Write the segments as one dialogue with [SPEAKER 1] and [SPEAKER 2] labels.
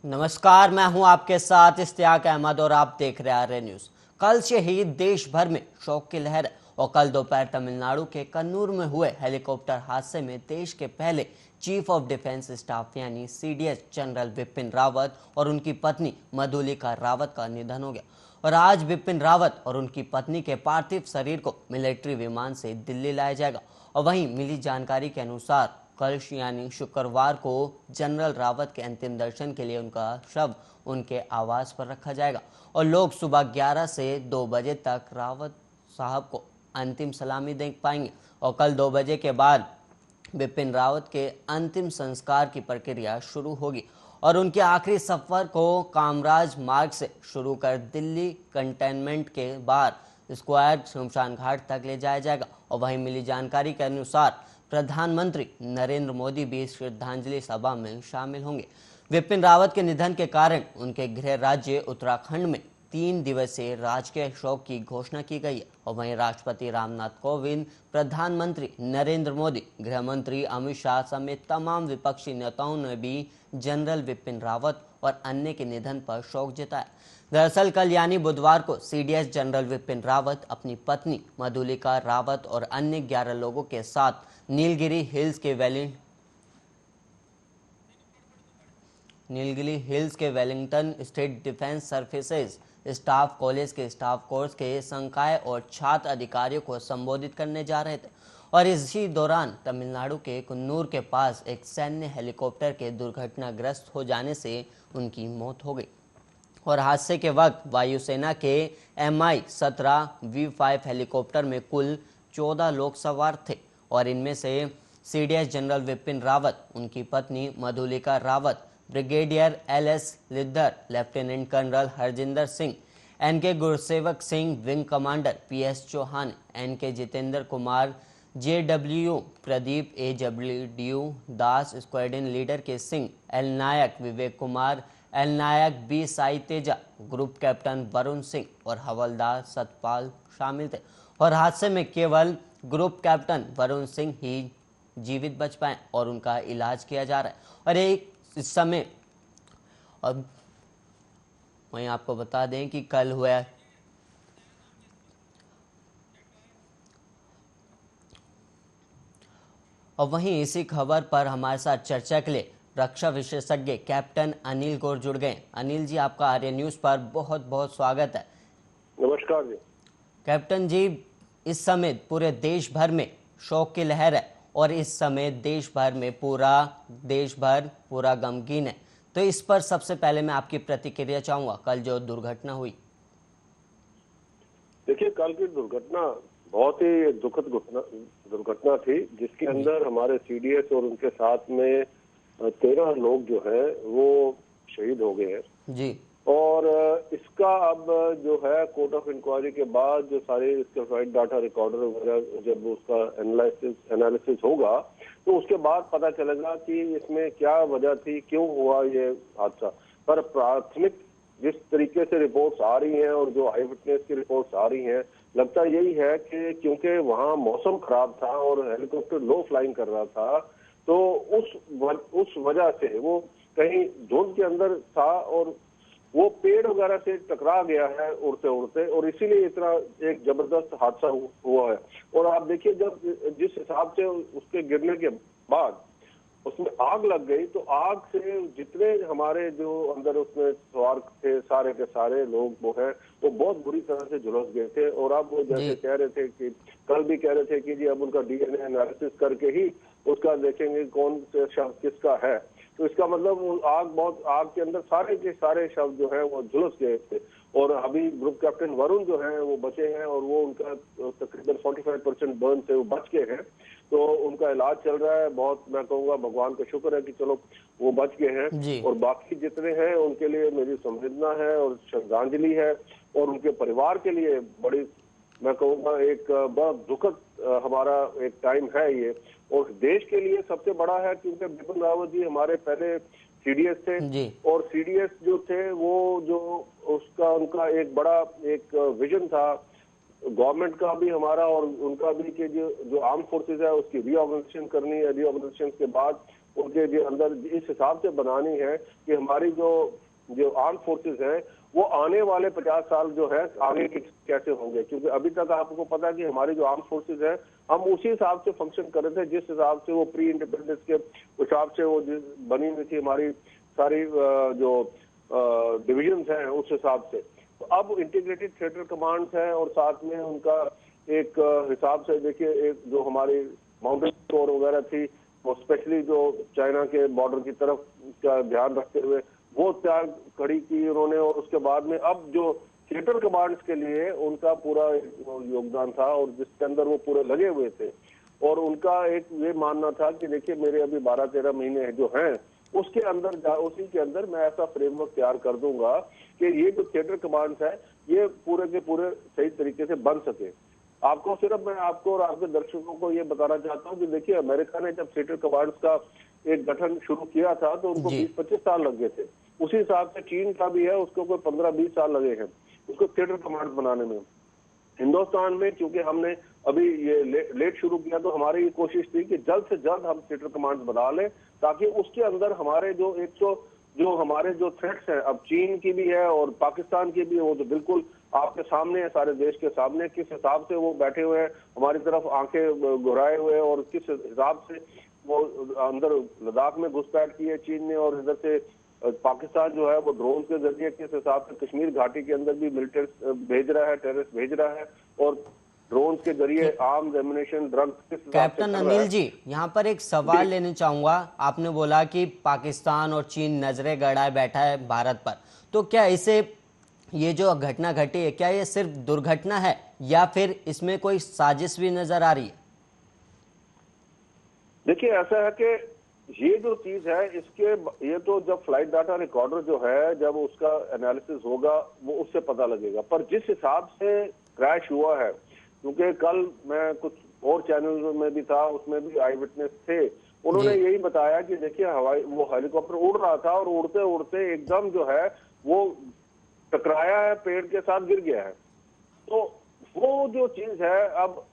[SPEAKER 1] नमस्कार, मैं हूं आपके साथ इश्तियाक अहमद और आप देख रहे हैं आर्य न्यूज। कल से ही देश भर में शोक की लहर है और कल दोपहर तमिलनाडु के कन्नूर में हुए हेलीकॉप्टर हादसे में देश के पहले चीफ ऑफ डिफेंस स्टाफ यानी सीडीएस जनरल बिपिन रावत और उनकी पत्नी मधुलिका रावत का निधन हो गया। और आज बिपिन रावत और उनकी पत्नी के पार्थिव शरीर को मिलिट्री विमान से दिल्ली लाया जाएगा। और वहीं मिली जानकारी के अनुसार कल यानी शुक्रवार को जनरल रावत के अंतिम दर्शन के लिए उनका शव उनके आवास पर रखा जाएगा और लोग सुबह 11 से 2 बजे तक रावत साहब को अंतिम सलामी दे पाएंगे। और कल 2 बजे के बाद बिपिन रावत के अंतिम संस्कार की प्रक्रिया शुरू होगी और उनके आखिरी सफर को कामराज मार्ग से शुरू कर दिल्ली कंटेनमेंट के बाहर स्क्वायर शमशान घाट तक ले जाया जाएगा। और वहीं मिली जानकारी के अनुसार प्रधानमंत्री नरेंद्र मोदी भी श्रद्धांजलि सभा में शामिल होंगे। विपिन रावत के निधन के कारण उनके गृह राज्य उत्तराखंड में 3 दिवसीय राजकीय शोक की घोषणा की गई है। और वहीं राष्ट्रपति रामनाथ कोविंद, प्रधानमंत्री नरेंद्र मोदी, गृह मंत्री अमित शाह समेत तमाम विपक्षी नेताओं ने भी जनरल विपिन रावत और अन्य के निधन पर शोक जताया। दरअसल कल यानी बुधवार को सीडीएस जनरल विपिन रावत अपनी पत्नी मधुलिका रावत और अन्य 11 लोगों के साथ नीलगिरी हिल्स के Wellington state defence services staff college के स्टाफ कोर्स के संकाय और छात्र अधिकारियों को संबोधित करने जा रहे थे। और इसी दौरान तमिलनाडु के कुन्नूर के पास एक सैन्य हेलीकॉप्टर के दुर्घटनाग्रस्त हो जाने से उनकी मौत हो गई। और हादसे के वक्त वायुसेना के MI-17 V5 हेलीकॉप्टर में कुल 14 लोग सवार थे और इनमें से सीडीएस जनरल विपिन रावत, उनकी पत्नी Madhulika Rawat, brigadier LS Lidder, lieutenant colonel Harjinder Singh, NK Gursewak Singh, wing commander PS Chauhan, NK Jitendra Kumar, JW Pradeep, AWDU Das, squadron leader K Singh, L Naik Vivek Kumar, L Naik B Sai Teja, group captain Varun Singh और हवलदार सतपाल शामिल थे। और हादसे में केवल ग्रुप कैप्टन वरुण सिंह ही जीवित बच पाए और उनका इलाज किया जा रहा है। और इस समय अब वहीं आपको बता दें कि कल हुआ और वहीं इसी खबर पर हमारे साथ चर्चा के लिए रक्षा विशेषज्ञ कैप्टन अनिल गौर जुड़ गए। अनिल जी, आपका आर्य न्यूज पर बहुत बहुत स्वागत है।
[SPEAKER 2] नमस्कार जी।
[SPEAKER 1] कैप्टन जी, इस समय पूरे देश भर में शोक की लहर है और इस समय देश भर में पूरा गमगीन है, तो इस पर सबसे पहले मैं आपकी प्रतिक्रिया चाहूंगा। कल जो दुर्घटना हुई,
[SPEAKER 2] देखिए, कल की दुर्घटना बहुत ही दुखद दुर्घटना थी, जिसके अंदर हमारे सीडीएस और उनके साथ में 13 लोग जो हैं वो शहीद हो गए हैं
[SPEAKER 1] जी।
[SPEAKER 2] और इसका अब जो है कोर्ट ऑफ इंक्वायरी के बाद जो सारे इसके फ्लाइट डाटा रिकॉर्डर वगैरह जब उसका एनालिसिस होगा तो उसके बाद पता चलेगा कि इसमें क्या वजह थी, क्यों हुआ ये हादसा। पर प्राथमिक जिस तरीके से रिपोर्ट्स आ रही हैं और जो आई विटनेस की रिपोर्ट्स आ रही हैं, लगता यही है कि क्योंकि वहाँ मौसम खराब था और हेलीकॉप्टर लो फ्लाइंग कर रहा था, तो उस वजह से वो कहीं धुंध के अंदर था और वो पेड़ वगैरह से टकरा गया है उड़ते उड़ते, और इसीलिए इतना एक जबरदस्त हादसा हुआ है। और आप देखिए, जब जिस हिसाब से उसके गिरने के बाद उसमें आग लग गई, तो आग से जितने हमारे जो अंदर उसमें सवार थे सारे के सारे लोग वो हैं वो बहुत बुरी तरह से झुलस गए थे। और अब वो जैसे कह रहे थे कि कल भी कह रहे थे कि जी अब उनका DNA एनालिसिस करके ही उसका देखेंगे कौन से शव किसका है। तो इसका मतलब आग के अंदर सारे के सारे शव जो है वो झुलस गए थे। और अभी ग्रुप कैप्टन वरुण जो है वो बचे हैं और वो उनका तकरीबन 45% बर्न से वो बच गए हैं, तो उनका इलाज चल रहा है। बहुत मैं कहूँगा भगवान का शुक्र है कि चलो वो बच गए हैं। और बाकी जितने हैं उनके लिए मेरी संवेदना है और श्रद्धांजलि है, और उनके परिवार के लिए बड़ी मैं कहूँगा एक बहुत दुखद हमारा एक टाइम है ये, और देश के लिए सबसे बड़ा है क्योंकि बिपिन रावत जी हमारे पहले सीडीएस थे और सीडीएस जो थे वो जो उनका एक बड़ा एक विजन था गवर्नमेंट का भी हमारा और उनका भी कि जो आर्म फोर्सेज है उसकी रीऑर्गेनाइजेशन करनी है। रीऑर्गेनाइजेशन के बाद उनके जो अंदर इस हिसाब से बनानी है कि हमारी जो जो आर्म फोर्सेस है वो आने वाले 50 साल जो है आगे के कैसे होंगे, क्योंकि अभी तक आपको पता है कि हमारी जो आर्म फोर्सेस है हम उसी हिसाब से फंक्शन कर रहे थे जिस हिसाब से वो प्री इंडिपेंडेंस के हिसाब से वो बनी हुई थी हमारी सारी जो डिविजन्स हैं उस हिसाब से। तो अब इंटीग्रेटेड थिएटर कमांड्स है और साथ में उनका एक हिसाब से देखिए एक जो हमारी माउंटेन कोर वगैरह थी वो स्पेशली जो चाइना के बॉर्डर की तरफ का ध्यान रखते हुए वो त्याग खड़ी की उन्होंने, और उसके बाद में अब जो थिएटर कमांड्स के लिए उनका पूरा योगदान था और जिसके अंदर वो पूरे लगे हुए थे। और उनका एक ये मानना था कि देखिए मेरे अभी 12-13 महीने जो हैं उसके अंदर उसी के अंदर मैं ऐसा फ्रेमवर्क तैयार कर दूंगा कि ये जो थिएटर कमांड्स है ये पूरे के पूरे सही तरीके से बन सके। आपको सिर्फ मैं आपको और आपके दर्शकों को ये बताना चाहता हूँ कि देखिए अमेरिका ने जब थिएटर कमांड्स का एक गठन शुरू किया था तो उनको 20-25 साल लग गए थे। उसी हिसाब से चीन का भी है, उसको कोई 15-20 साल लगे हैं उसको थिएटर कमांड बनाने में। हिंदुस्तान में क्योंकि हमने अभी ये लेट शुरू किया तो हमारी ये कोशिश थी कि जल्द से जल्द हम थिएटर कमांड बना लें ताकि उसके अंदर हमारे जो हमारे जो थ्रेट्स हैं अब चीन की भी है और पाकिस्तान की भी है वो तो बिल्कुल आपके सामने है, सारे देश के सामने किस हिसाब से वो बैठे हुए हैं हमारी तरफ आंखें घुराए हुए और किस हिसाब से वो अंदर लद्दाख में घुसपैठ की है चीन ने, और इधर से पाकिस्तान जो है वो ड्रोन के जरिए किस हिसाब से कश्मीर घाटी के अंदर भी मिलिटेंट्स भेज रहा है, टेररिस्ट भेज रहा है और ड्रोन के जरिए आर्म्स, एम्युनिशन, ड्रग्स किस हिसाब से
[SPEAKER 1] कैप्टन अनिल जी, यहाँ पर एक सवाल लेना चाहूंगा। आपने बोला कि पाकिस्तान और चीन नजरें गड़ाए बैठा है भारत पर, तो क्या इसे ये जो घटना घटी है क्या ये सिर्फ दुर्घटना है या फिर इसमें कोई साजिश भी नजर आ रही है?
[SPEAKER 2] देखिए ऐसा है कि ये जो चीज है इसके ये तो जब फ्लाइट डाटा रिकॉर्डर जो है जब उसका एनालिसिस होगा वो उससे पता लगेगा, पर जिस हिसाब से क्रैश हुआ है क्योंकि कल मैं कुछ और चैनल में भी था उसमें भी आई विटनेस थे, उन्होंने यही बताया कि देखिए वो हेलीकॉप्टर उड़ रहा था और उड़ते उड़ते एकदम जो है वो टकराया है, पेड़ के साथ गिर गया है। तो वो जो चीज है अब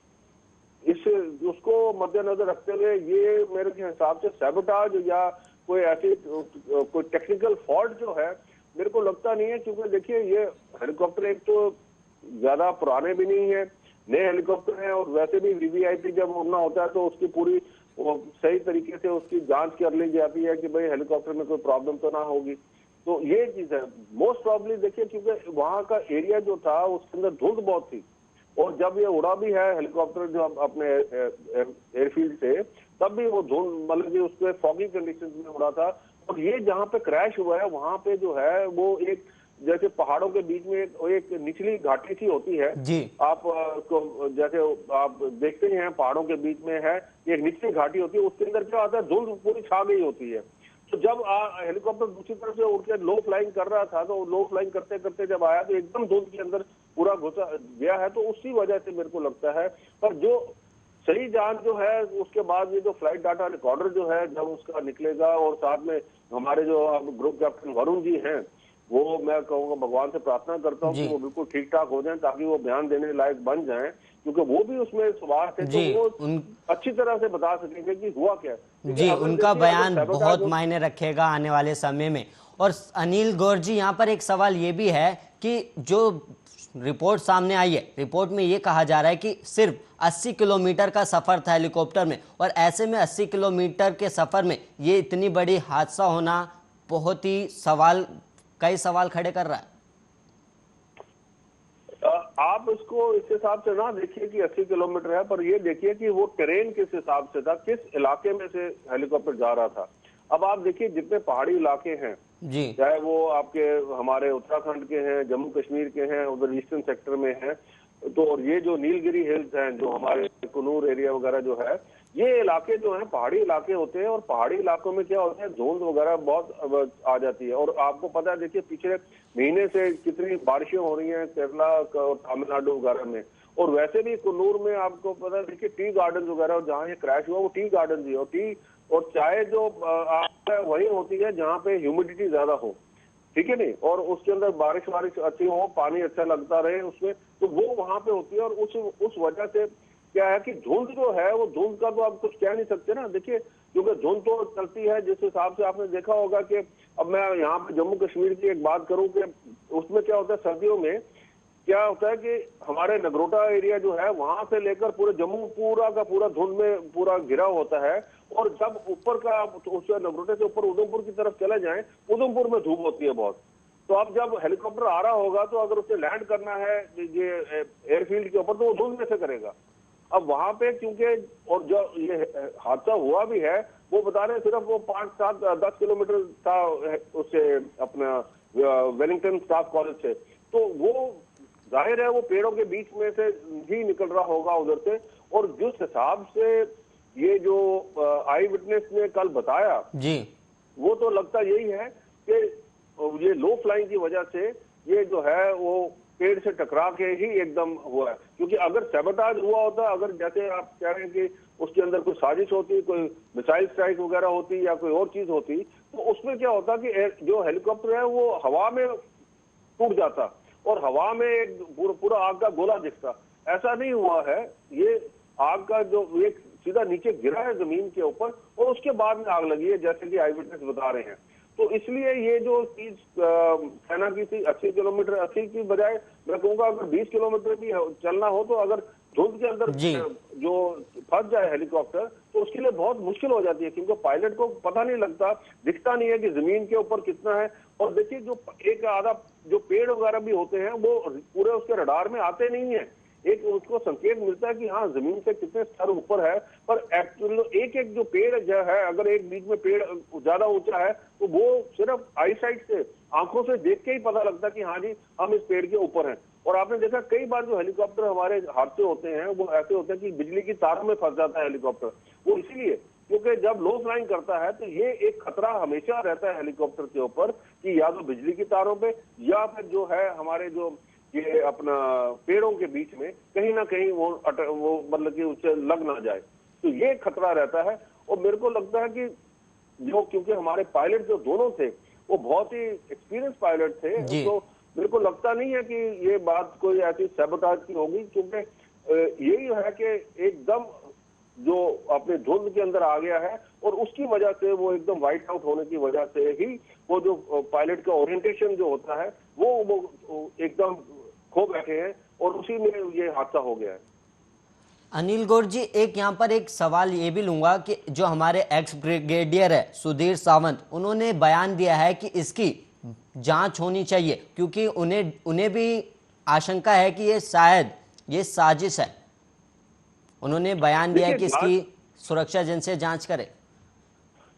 [SPEAKER 2] इस उसको मद्देनजर रखते हुए ये मेरे हिसाब से सैबोटाज या कोई ऐसी कोई टेक्निकल फॉल्ट जो है मेरे को लगता नहीं है, क्योंकि देखिए ये हेलीकॉप्टर एक तो ज्यादा पुराने भी नहीं है, नए हेलीकॉप्टर हैं और वैसे भी वीवीआईपी जब उड़ना होता है तो उसकी पूरी सही तरीके से उसकी जांच कर ली जाती है कि भाई हेलीकॉप्टर में कोई प्रॉब्लम तो ना होगी। तो ये चीज है मोस्ट प्रॉब्ली देखिए क्योंकि वहां का एरिया जो था उसके अंदर धुंध बहुत थी और जब ये उड़ा भी है हेलीकॉप्टर जो अपने एयरफील्ड से तब भी वो धुंध मतलब कि उसके फॉगी कंडीशंस में उड़ा था। और ये जहाँ पे क्रैश हुआ है वहां पे जो है वो एक जैसे पहाड़ों के बीच में एक निचली घाटी सी होती है
[SPEAKER 1] जी।
[SPEAKER 2] आप को जैसे आप देखते ही हैं पहाड़ों के बीच में है एक निचली घाटी होती है, उसके अंदर क्या होता है धुंध पूरी छा गई होती है। तो जब हेलीकॉप्टर दूसरी तरफ से उड़ के लो फ्लाइंग कर रहा था तो लो फ्लाइंग करते करते जब आया तो एकदम धुंध के अंदर पूरा घुसा गया है, तो उसी वजह से मेरे को लगता है। पर जो सही जांच जो है उसके बाद ये जो फ्लाइट डाटा रिकॉर्डर जो है जब उसका निकलेगा और साथ में हमारे जो ग्रुप कैप्टन वरुण जी हैं वो मैं कहूँगा भगवान से प्रार्थना करता हूँ कि वो बिल्कुल ठीक ठाक हो जाएं ताकि वो बयान देने लायक बन जाएं, क्योंकि वो भी उसमें सवार थे तो वो अच्छी तरह से बता सकेंगे कि हुआ क्या।
[SPEAKER 1] जी, उनका बयान बहुत मायने रखेगा आने वाले समय में। और अनिल गौर जी, यहाँ पर एक सवाल ये भी है कि जो रिपोर्ट सामने आई है, रिपोर्ट में ये कहा जा रहा है कि सिर्फ 80 किलोमीटर का सफर था हेलीकॉप्टर में, और ऐसे में 80 किलोमीटर के सफर में ये इतनी बड़ी हादसा होना बहुत ही कई सवाल खड़े कर रहा है।
[SPEAKER 2] आप इसको इस हिसाब से ना देखिए कि 80 किलोमीटर है, पर ये देखिए कि वो टेरेन किस हिसाब से था, किस इलाके में से हेलीकॉप्टर जा रहा था। अब आप देखिए जितने पहाड़ी इलाके हैं जी, चाहे वो आपके हमारे उत्तराखंड के हैं, जम्मू कश्मीर के हैं, उधर ईस्टर्न सेक्टर में हैं, तो और ये जो नीलगिरी हिल्स हैं जो हमारे कुनूर एरिया वगैरह जो है, ये इलाके जो हैं पहाड़ी इलाके होते हैं और पहाड़ी इलाकों में क्या होता है धुंध वगैरह बहुत आ जाती है। और आपको पता है देखिए पिछले महीने से कितनी बारिशें हो रही हैं केरला और तमिलनाडु वगैरह में, और वैसे भी कुन्नूर में आपको पता है देखिए टी गार्डन वगैरह जहाँ ये क्रैश हुआ वो टी गार्डन भी, और टी और चाय जो वही होती है जहाँ पे ह्यूमिडिटी ज्यादा हो, ठीक है नहीं, और उसके अंदर बारिश अच्छी हो, पानी अच्छा लगता रहे उसमें, तो वो वहां पे होती है। और उस वजह से क्या है कि धुंध जो है वो धुंध का तो आप कुछ कह नहीं सकते ना। देखिए क्योंकि धुंध तो चलती है जिस हिसाब से आपने देखा होगा कि अब मैं यहाँ पे जम्मू कश्मीर की एक बात करूं कि उसमें क्या होता है, सर्दियों में क्या होता है कि हमारे नगरोटा एरिया जो है वहां से लेकर पूरे जम्मू पूरा का पूरा धुंध में पूरा घिरा होता है। और जब ऊपर का उस नगरोटे से ऊपर उधमपुर की तरफ चले जाएं, उधमपुर में धूप होती है बहुत। तो अब जब हेलीकॉप्टर आ रहा होगा तो अगर उसे लैंड करना है ये एयरफील्ड के ऊपर, तो वो धुंध में से करेगा। अब वहां पे क्योंकि और जो ये हादसा हुआ भी है वो बता रहे सिर्फ वो 5, 7, 10 किलोमीटर था उससे अपना वेलिंगटन स्टाफ कॉलेज से, तो वो जाहिर है वो पेड़ों के बीच में से ही निकल रहा होगा उधर से। और जिस हिसाब से ये जो आई विटनेस ने कल बताया
[SPEAKER 1] जी,
[SPEAKER 2] वो तो लगता यही है कि ये लो फ्लाइंग की वजह से ये जो है वो पेड़ से टकरा के ही एकदम हुआ है। क्योंकि अगर सैबोटाज हुआ होता, अगर जैसे आप कह रहे हैं कि उसके अंदर कोई साजिश होती, कोई मिसाइल स्ट्राइक वगैरह होती या कोई और चीज होती, तो उसमें क्या होता कि जो हेलीकॉप्टर है वो हवा में टूट जाता और हवा में एक पूरा आग का गोला दिखता। ऐसा नहीं हुआ है, ये आग का जो एक सीधा नीचे गिरा है जमीन के ऊपर और उसके बाद में आग लगी है, जैसे कि आई विटनेस बता रहे हैं। तो इसलिए ये जो चीज कहना की थी 80 किलोमीटर, 80 की बजाय मैं कहूँगा अगर 20 किलोमीटर भी चलना हो तो अगर धुंध के अंदर जो फंस जाए हेलीकॉप्टर तो उसके लिए बहुत मुश्किल हो जाती है, क्योंकि पायलट को पता नहीं लगता, दिखता नहीं है कि जमीन के ऊपर कितना है। और देखिए जो एक आधा जो पेड़ वगैरह भी होते हैं वो पूरे उसके रडार में आते नहीं है। एक उसको संकेत मिलता है कि हाँ जमीन से कितने स्तर ऊपर है, पर एक्चुअली एक एक जो पेड़ जो है, अगर एक बीच में पेड़ ज्यादा ऊंचा है तो वो सिर्फ आई साइट से, आंखों से देख के ही पता लगता है कि हाँ जी हम इस पेड़ के ऊपर हैं। और आपने देखा कई बार जो हेलीकॉप्टर हमारे हादसे होते हैं वो ऐसे होते हैं कि बिजली की तारों में फंस जाता है हेलीकॉप्टर। वो इसीलिए क्योंकि जब लो फ्लाइंग करता है तो ये एक खतरा हमेशा रहता है हेलीकॉप्टर के ऊपर कि या तो बिजली की तारों पे या फिर जो है हमारे जो ये अपना पेड़ों के बीच में कहीं ना कहीं वो मतलब कि उससे लग ना जाए, तो ये खतरा रहता है। और मेरे को लगता है कि जो क्योंकि हमारे पायलट जो दोनों थे वो बहुत ही एक्सपीरियंस पायलट थे, तो मेरे को लगता नहीं है कि ये बात कोई ऐसी सैबोटाज की होगी, क्योंकि यही है कि एकदम जो अपने धुंध के अंदर आ गया है और उसकी वजह से वो एकदम वाइट आउट होने की वजह से ही वो जो पायलट का ओरिएंटेशन जो होता है वो एकदम खो बैठे हैं और उसी में ये हादसा हो गया है।
[SPEAKER 1] अनिल गौर जी, एक यहाँ पर एक सवाल ये भी लूंगा कि जो हमारे एक्स ब्रिगेडियर है सुधीर सावंत, उन्होंने बयान दिया है कि इसकी जांच होनी चाहिए क्योंकि उन्हें भी आशंका है कि ये शायद ये साजिश है। उन्होंने बयान दिया है कि इसकी सुरक्षा एजेंसी जांच करे।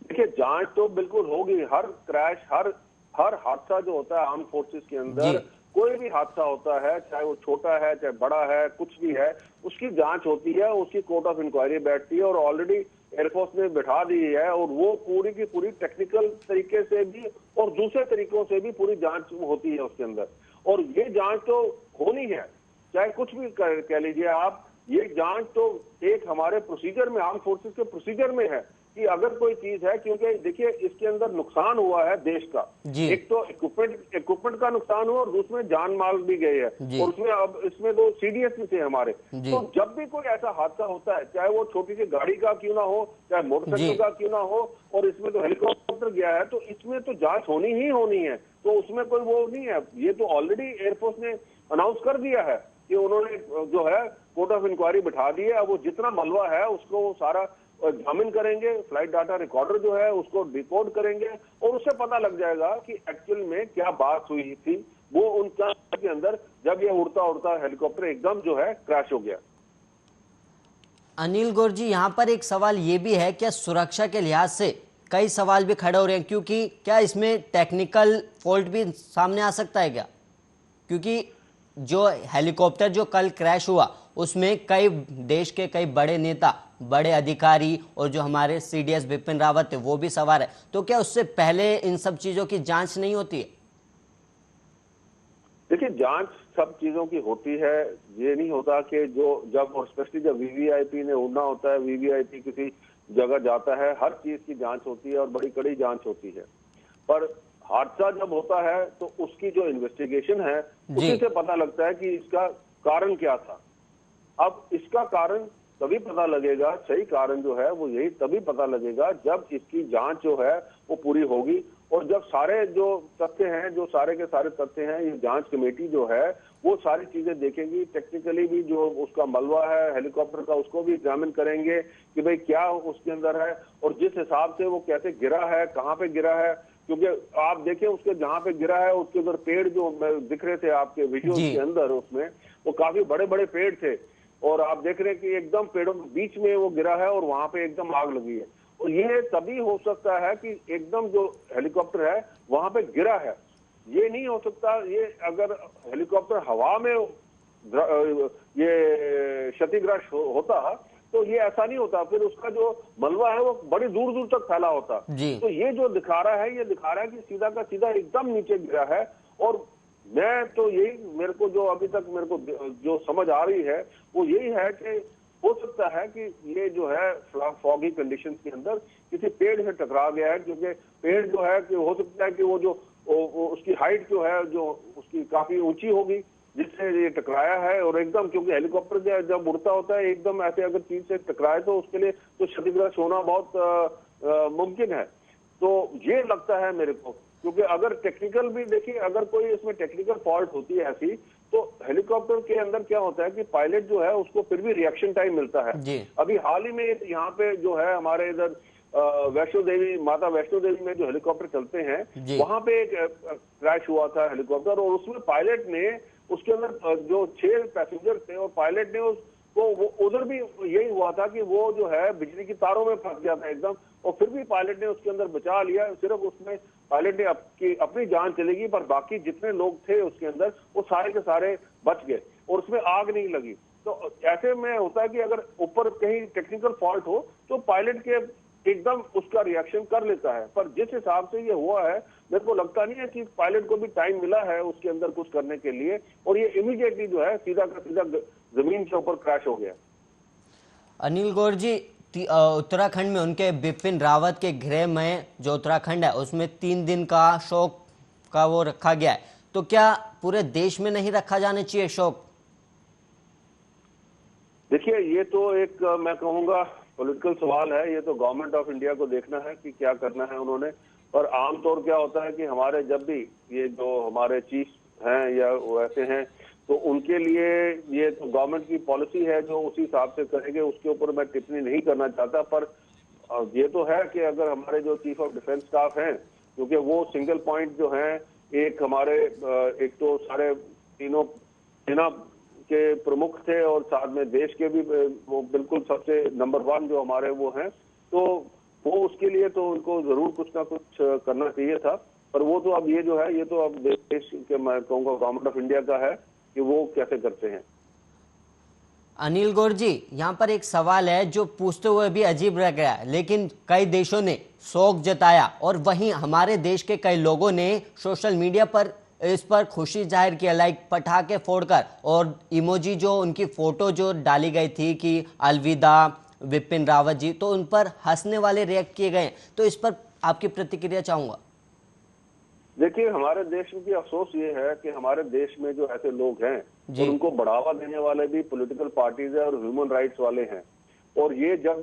[SPEAKER 2] देखिए जांच तो बिल्कुल होगी, हर क्रैश हर हादसा जो होता है आर्म फोर्सेस के अंदर, कोई भी हादसा होता है चाहे वो छोटा है चाहे बड़ा है कुछ भी है, उसकी जांच होती है, उसकी कोर्ट ऑफ इंक्वायरी बैठती है और ऑलरेडी एयरफोर्स ने बैठा दी है और वो पूरी की पूरी टेक्निकल तरीके से भी और दूसरे तरीकों से भी पूरी जांच होती है उसके अंदर। और ये जांच तो होनी है, चाहे कुछ भी कह लीजिए आप, ये जांच तो एक हमारे प्रोसीजर में, आर्म फोर्सेस के प्रोसीजर में है कि अगर कोई चीज है, क्योंकि देखिए इसके अंदर नुकसान हुआ है देश का, एक तो इक्विपमेंट का नुकसान हुआ और दूसरे जान माल भी गए हैं और उसमें अब इसमें तो सीडीएस भी थे हमारे। तो जब भी कोई ऐसा हादसा होता है, चाहे वो छोटी सी गाड़ी का क्यों ना हो चाहे मोटरसाइकिल का क्यों ना हो, और इसमें तो हेलीकॉप्टर गया है, तो इसमें तो जांच होनी ही होनी है, तो उसमें कोई वो नहीं है। ये तो ऑलरेडी एयरफोर्स ने अनाउंस कर दिया है कि उन्होंने जो है कोर्ट ऑफ इंक्वायरी बिठा दी है। अब वो जितना मलबा है उसको वो सारा एग्जामिन करेंगे, फ्लाइट डाटा रिकॉर्डर जो है उसको डिकोड करेंगे और उससे पता लग जाएगा कि एक्चुअल में क्या बात हुई थी वो उनका के अंदर जब ये उड़ता उड़ता हेलीकॉप्टर एकदम जो है क्रैश हो गया।
[SPEAKER 1] अनिल गौर जी, यहाँ पर एक सवाल ये भी है, क्या सुरक्षा के लिहाज से कई सवाल भी खड़े हो रहे हैं, क्योंकि क्या इसमें टेक्निकल फॉल्ट भी सामने आ सकता है क्या? क्योंकि जो हेलीकॉप्टर जो कल क्रैश हुआ उसमें कई देश के कई बड़े नेता, बड़े अधिकारी और जो हमारे सीडीएस बिपिन रावत है वो भी सवार है, तो क्या उससे पहले इन सब चीजों की जांच नहीं होती है?
[SPEAKER 2] देखिए जांच सब चीजों की होती है, ये नहीं होता कि जो जब और स्पेशली जब वीवीआईपी ने उड़ना होता है, वीवीआईपी किसी जगह जाता है, हर चीज की जांच होती है और बड़ी कड़ी जांच होती है। पर हादसा जब होता है तो उसकी जो इन्वेस्टिगेशन है उसी से पता लगता है कि इसका कारण क्या था। अब इसका कारण तभी पता लगेगा, सही कारण जो है वो यही तभी पता लगेगा जब इसकी जांच जो है वो पूरी होगी, और जब सारे जो तथ्य हैं, जो सारे के सारे तथ्य हैं, ये जांच कमेटी जो है वो सारी चीजें देखेगी। टेक्निकली भी जो उसका मलबा है हेलीकॉप्टर का, उसको भी एग्जामिन करेंगे कि भाई क्या उसके अंदर है, और जिस हिसाब से वो कैसे गिरा है, कहाँ पे गिरा है। क्योंकि आप देखें उसके जहां पे गिरा है उसके उधर पेड़ जो दिख रहे थे आपके वीडियो
[SPEAKER 1] जी।
[SPEAKER 2] के अंदर, उसमें वो काफी बड़े बड़े पेड़ थे, और आप देख रहे हैं कि एकदम पेड़ों के बीच में वो गिरा है और वहां पे एकदम आग लगी है। और ये तभी हो सकता है कि एकदम जो हेलीकॉप्टर है वहां पे गिरा है, ये नहीं हो सकता। ये अगर हेलीकॉप्टर हवा में ये क्षतिग्रस्त होता तो ये ऐसा नहीं होता, फिर उसका जो मलबा है वो बड़ी दूर दूर तक फैला होता।
[SPEAKER 1] जी।
[SPEAKER 2] तो ये जो दिखा रहा है, ये दिखा रहा है कि सीधा का सीधा एकदम नीचे गिरा है। और मैं तो यही, मेरे को जो अभी तक मेरे को जो समझ आ रही है वो यही है कि हो सकता है कि ये जो है फॉगी कंडीशंस के अंदर किसी पेड़ से टकरा गया है, क्योंकि पेड़ जो है कि हो सकता है कि वो जो उसकी हाइट जो है जो उसकी काफी ऊंची होगी जिससे ये टकराया है। और एकदम क्योंकि हेलीकॉप्टर जब उड़ता होता है एकदम ऐसे अगर चीज से टकराए तो उसके लिए तो क्षतिग्रस्त होना बहुत मुमकिन है। तो ये लगता है मेरे को, क्योंकि अगर टेक्निकल भी देखिए, अगर कोई इसमें टेक्निकल फॉल्ट होती है ऐसी, तो हेलीकॉप्टर के अंदर क्या होता है कि पायलट जो है उसको फिर भी रिएक्शन टाइम मिलता है।
[SPEAKER 1] जी।
[SPEAKER 2] अभी हाल ही में यहाँ पे जो है हमारे इधर वैष्णो देवी, माता वैष्णो देवी में जो हेलीकॉप्टर चलते हैं वहां पे एक क्रैश हुआ था हेलीकॉप्टर, और उसमें पायलट ने उसके अंदर जो 6 पैसेंजर थे और पायलट ने उसको, वो उधर भी यही हुआ था कि वो जो है बिजली की तारों में फंस गया था एकदम, और फिर भी पायलट ने उसके अंदर बचा लिया। सिर्फ उसमें पायलट ने अपनी जान चलेगी, पर बाकी जितने लोग थे उसके अंदर वो सारे के सारे बच गए और उसमें आग नहीं लगी। तो ऐसे में होता है कि अगर ऊपर कहीं टेक्निकल फॉल्ट हो तो पायलट के एकदम उसका रिएक्शन कर लेता है, पर जिस हिसाब से ये हुआ है मेरे को लगता नहीं है कि पायलट को भी टाइम मिला है उसके अंदर कुछ करने के लिए, और ये इमीडिएटली जो है सीधा का सीधा जमीन के ऊपर क्रैश हो गया।
[SPEAKER 1] अनिल गौर जी, उत्तराखंड में उनके बिपिन रावत के गृह में जो उत्तराखंड है उसमें 3 दिन का शोक का वो रखा गया है, तो क्या पूरे देश में नहीं रखा जाना चाहिए शोक?
[SPEAKER 2] देखिए ये तो एक मैं कहूंगा पॉलिटिकल सवाल है, ये तो गवर्नमेंट ऑफ इंडिया को देखना है कि क्या करना है उन्होंने। और आमतौर क्या होता है कि हमारे जब भी ये जो हमारे चीफ हैं या वैसे हैं तो उनके लिए ये तो गवर्नमेंट की पॉलिसी है जो उसी हिसाब से करेंगे, उसके ऊपर मैं टिप्पणी नहीं करना चाहता। पर ये तो है कि अगर हमारे जो चीफ ऑफ डिफेंस स्टाफ हैं, क्योंकि वो सिंगल पॉइंट जो है, एक हमारे एक तो सारे तीनों सेना के प्रमुख थे और साथ में देश के भी वो बिल्कुल सबसे नंबर 1 जो हमारे वो हैं, तो वो उसके लिए तो उनको जरूर कुछ ना कुछ करना चाहिए था। पर वो तो अब ये जो है ये तो अब देश के मैं कहूँगा गवर्नमेंट ऑफ इंडिया का है कि वो कैसे करते हैं।
[SPEAKER 1] अनिल गौर जी, यहाँ पर एक सवाल है जो पूछते हुए भी अजीब लग रहा है, लेकिन कई देशों ने शोक जताया और वहीं हमारे देश के कई लोगों ने सोशल मीडिया पर इस पर खुशी जाहिर किया, लाइक पटाखे फोड़कर, और इमोजी जो उनकी फोटो जो डाली गई थी कि अलविदा विपिन रावत जी, तो उन पर हंसने वाले रिएक्ट किए गए। तो इस पर आपकी प्रतिक्रिया चाहूंगा।
[SPEAKER 2] देखिए हमारे देश की अफसोस ये है कि हमारे देश में जो ऐसे लोग हैं और उनको बढ़ावा देने वाले भी पॉलिटिकल पार्टीज है और ह्यूमन राइट्स वाले हैं, और ये जब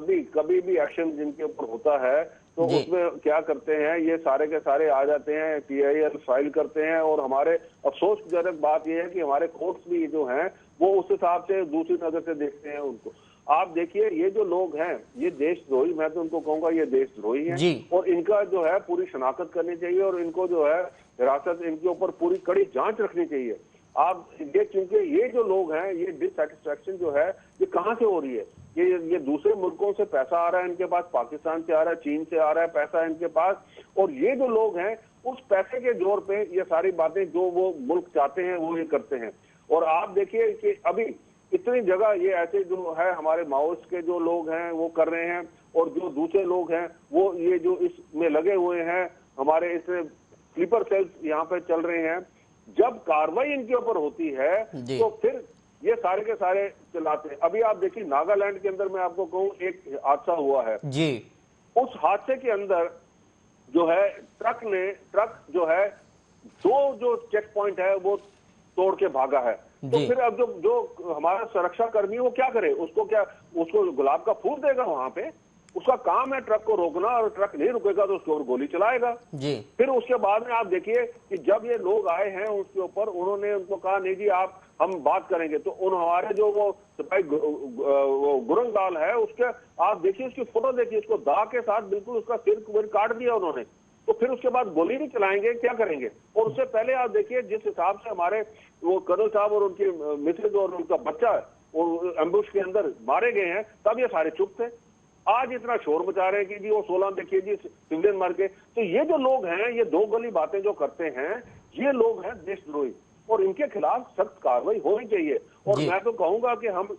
[SPEAKER 2] भी कभी भी एक्शन जिनके ऊपर होता है तो उसमें क्या करते हैं, ये सारे के सारे आ जाते हैं, PIL फाइल करते हैं। और हमारे अफसोसजनक बात यह है कि हमारे कोर्ट्स भी जो हैं वो उस हिसाब से दूसरी नजर से देखते हैं उनको। आप देखिए ये जो लोग हैं ये देशद्रोही, मैं तो उनको कहूंगा ये देशद्रोही हैं, और इनका जो है पूरी शनाख्त करनी चाहिए और इनको जो है हिरासत, इनके ऊपर पूरी कड़ी जांच रखनी चाहिए। आप ये, क्योंकि ये जो लोग हैं ये डिससेटिस्फैक्शन जो है ये कहाँ से हो रही है, ये दूसरे मुल्कों से पैसा आ रहा है इनके पास, पाकिस्तान से आ रहा है, चीन से आ रहा है पैसा इनके पास, और ये जो लोग हैं उस पैसे के जोर पे ये सारी बातें जो वो मुल्क चाहते हैं वो ये करते हैं। और आप देखिए कि अभी इतनी जगह ये ऐसे जो है हमारे माओइस्ट के जो लोग हैं वो कर रहे हैं, और जो दूसरे लोग हैं वो ये जो इसमें लगे हुए हैं, हमारे इस स्लीपर सेल्स यहाँ पे चल रहे हैं। जब कार्रवाई इनके ऊपर होती है तो फिर ये सारे के सारे चलाते हैं। अभी आप देखिए नागालैंड के अंदर मैं आपको कहूँ एक हादसा हुआ है जी। उस हादसे के अंदर जो है ट्रक जो है 2 जो चेक पॉइंट है वो तोड़ के भागा है। तो
[SPEAKER 1] जी
[SPEAKER 2] फिर अब जो जो हमारा सुरक्षा कर्मी है वो क्या करे? उसको गुलाब का फूल देगा वहां पे? उसका काम है ट्रक को रोकना, और ट्रक नहीं रुकेगा तो उसके ऊपर गोली चलाएगा।
[SPEAKER 1] जी
[SPEAKER 2] फिर उसके बाद में आप देखिए कि जब ये लोग आए हैं उसके ऊपर, उन्होंने उनको कहा नहीं जी आप हम बात करेंगे, तो उन हमारे जो वो सिपाही गुरंगलाल है उसके आप देखिए, उसकी फोटो देखिए, उसको दा के साथ बिल्कुल उसका सिर काट दिया उन्होंने। तो फिर उसके बाद गोली नहीं चलाएंगे, क्या करेंगे? और उससे पहले आप देखिए जिस हिसाब से हमारे वो कर्नल साहब और उनकी मिसेज और उनका बच्चा और एम्बुश के अंदर मारे गए हैं, तब ये सारे चुप थे। आज इतना शोर मचा रहे हैं कि जी वो 16 देखिए जी सिविलियन मार के। तो ये जो लोग हैं, ये दो गली बातें जो करते हैं, ये लोग हैं देशद्रोही, और इनके खिलाफ सख्त कार्रवाई होनी चाहिए। और
[SPEAKER 1] जी
[SPEAKER 2] मैं तो कहूंगा कि हम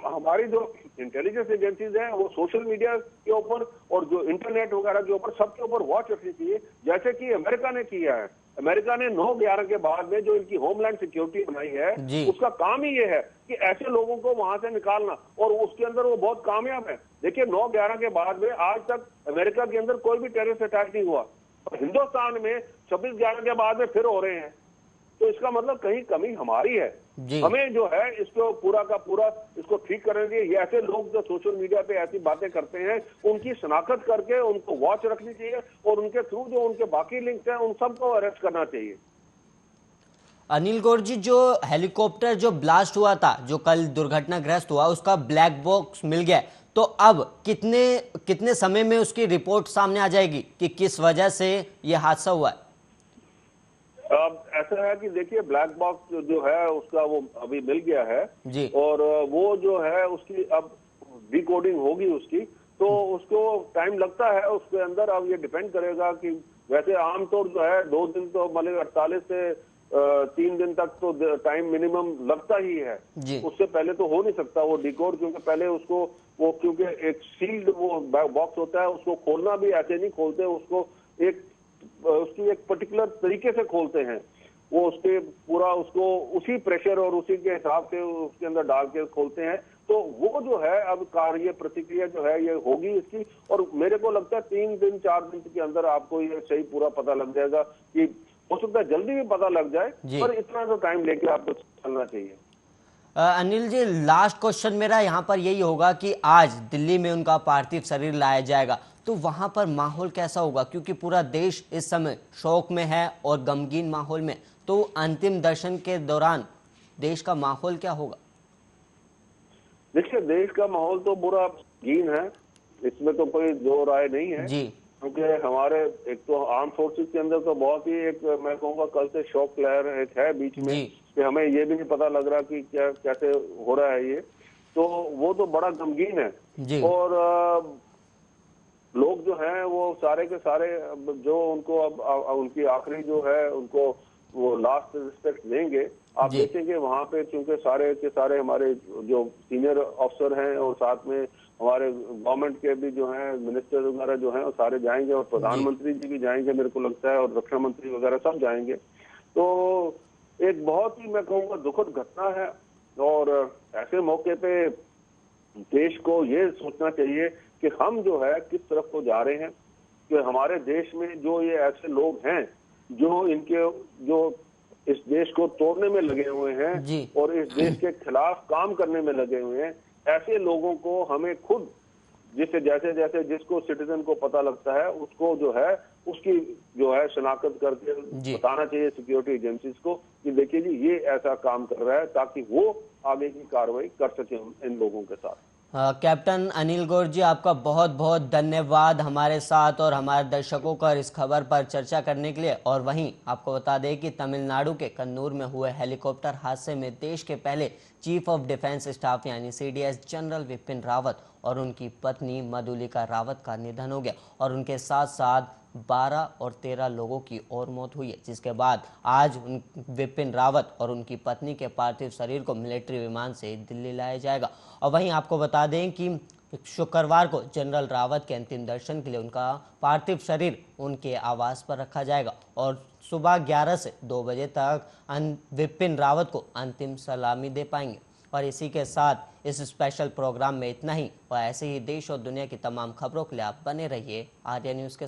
[SPEAKER 2] हमारी जो इंटेलिजेंस एजेंसीज हैं वो सोशल मीडिया के ऊपर और जो इंटरनेट वगैरह के ऊपर सबके ऊपर वॉच रखनी चाहिए, जैसे कि अमेरिका ने किया है। अमेरिका ने 9/11 के बाद में जो इनकी होमलैंड सिक्योरिटी बनाई है,
[SPEAKER 1] जी
[SPEAKER 2] उसका काम ही ये है कि ऐसे लोगों को वहां से निकालना, और उसके अंदर वो बहुत कामयाब है। देखिए 9/11 के बाद में आज तक अमेरिका के अंदर कोई भी टेररिस्ट अटैक नहीं हुआ, और हिंदुस्तान में 26/11 के बाद में फिर हो रहे हैं। तो इसका मतलब कहीं कमी हमारी है।
[SPEAKER 1] जी
[SPEAKER 2] हमें जो है इसको पूरा का पूरा इसको ठीक करने के लिए ये ऐसे लोग जो सोशल मीडिया पे ऐसी बातें करते हैं, उनकी शनाख्त करके उनको वॉच रखनी चाहिए, और उनके थ्रू जो उनके बाकी लिंक्स हैं उन सबको अरेस्ट करना चाहिए।
[SPEAKER 1] अनिल गौर जी, जो हेलीकॉप्टर जो ब्लास्ट हुआ था, जो कल दुर्घटनाग्रस्त हुआ, उसका ब्लैक बॉक्स मिल गया है, तो अब कितने कितने समय में उसकी रिपोर्ट सामने आ जाएगी कि किस वजह से यह हादसा हुआ है?
[SPEAKER 2] अब ऐसा है कि देखिए ब्लैक बॉक्स जो है उसका वो अभी मिल गया है,
[SPEAKER 1] जी
[SPEAKER 2] और वो जो है उसकी अब डिकोडिंग होगी उसकी, तो उसको टाइम लगता है उसके अंदर। अब ये डिपेंड करेगा कि वैसे आमतौर जो है 2 दिन तो मतलब 48 से 3 दिन तक तो टाइम मिनिमम लगता ही है।
[SPEAKER 1] जी
[SPEAKER 2] उससे पहले तो हो नहीं सकता वो डिकोड, क्योंकि पहले उसको वो क्योंकि एक सील्ड वो बॉक्स होता है, उसको खोलना भी ऐसे नहीं खोलते, उसको उसकी एक पर्टिकुलर तरीके से खोलते हैं। वो उसके पूरा उसको उसी प्रेशर और उसी के हिसाब से उसके अंदर डाल के खोलते हैं। तो वो जो है अब कार्य प्रतिक्रिया जो है ये होगी इसकी, और मेरे को लगता है 3 दिन 4 दिन के अंदर आपको ये सही पूरा पता लग जाएगा। कि हो सकता है जल्दी भी पता लग जाए, पर इतना तो टाइम लेके आपको चलना चाहिए।
[SPEAKER 1] अनिल जी, लास्ट क्वेश्चन मेरा यहाँ पर यही होगा कि आज दिल्ली में उनका पार्थिव शरीर लाया जाएगा, तो वहां पर माहौल कैसा होगा? क्योंकि पूरा देश इस समय शोक में है और गमगीन माहौल में, तो अंतिम दर्शन के दौरान देश का माहौल क्या होगा?
[SPEAKER 2] देखिए देश का माहौल तो बुरा गीन है, इसमें तो कोई दो राय नहीं है।
[SPEAKER 1] जी
[SPEAKER 2] क्योंकि हमारे एक तो आर्म फोर्सेस के अंदर तो बहुत ही एक मैं कहूँगा कल से शॉक लहर एक है बीच में, कि हमें ये भी नहीं पता लग रहा कि क्या कैसे हो रहा है ये, तो वो तो बड़ा गमगीन है।
[SPEAKER 1] जी
[SPEAKER 2] और लोग जो हैं वो सारे के सारे जो उनको अब उनकी आखिरी जो है उनको वो लास्ट रिस्पेक्ट देंगे। आप देखेंगे वहां पे, क्योंकि सारे के सारे हमारे जो सीनियर अफसर हैं और साथ में हमारे गवर्नमेंट के भी जो हैं मिनिस्टर वगैरह जो हैं वो सारे जाएंगे, और प्रधानमंत्री जी भी जाएंगे मेरे को लगता है, और रक्षा मंत्री वगैरह सब जाएंगे। तो एक बहुत ही मैं कहूँगा दुखद घटना है, और ऐसे मौके पे देश को ये सोचना चाहिए कि हम जो है किस तरफ को जा रहे हैं। कि हमारे देश में जो ये ऐसे लोग हैं जो जो इस देश को तोड़ने में लगे हुए हैं और इस देश के खिलाफ काम करने में लगे हुए हैं, ऐसे लोगों को हमें खुद जैसे जैसे जिसको सिटीजन को पता लगता है उसको जो है उसकी जो है शनाख्त करके बताना चाहिए सिक्योरिटी एजेंसीज को कि देखिए जी ये ऐसा काम कर रहा है, ताकि वो आगे की कार्रवाई कर सके इन लोगों के साथ।
[SPEAKER 1] कैप्टन अनिल गौर जी, आपका बहुत बहुत धन्यवाद हमारे साथ और हमारे दर्शकों का इस खबर पर चर्चा करने के लिए। और वहीं आपको बता दें कि तमिलनाडु के कन्नूर में हुए हेलीकॉप्टर हादसे में देश के पहले चीफ ऑफ डिफेंस स्टाफ यानी CDS जनरल विपिन रावत और उनकी पत्नी मधुलिका रावत का निधन हो गया, और उनके साथ साथ 12 और 13 लोगों की और मौत हुई है, जिसके बाद आज विपिन रावत और उनकी पत्नी के पार्थिव शरीर को मिलिट्री विमान से दिल्ली लाया जाएगा। और वहीं आपको बता दें कि शुक्रवार को जनरल रावत के अंतिम दर्शन के लिए उनका पार्थिव शरीर उनके आवास पर रखा जाएगा, और सुबह 11 से 2 बजे तक विपिन रावत को अंतिम सलामी दे पाएंगे। और इसी के साथ इस स्पेशल प्रोग्राम में इतना ही, और ऐसे ही देश और दुनिया की तमाम खबरों के लिए आप बने रहिए आर्या न्यूज़ के साथ।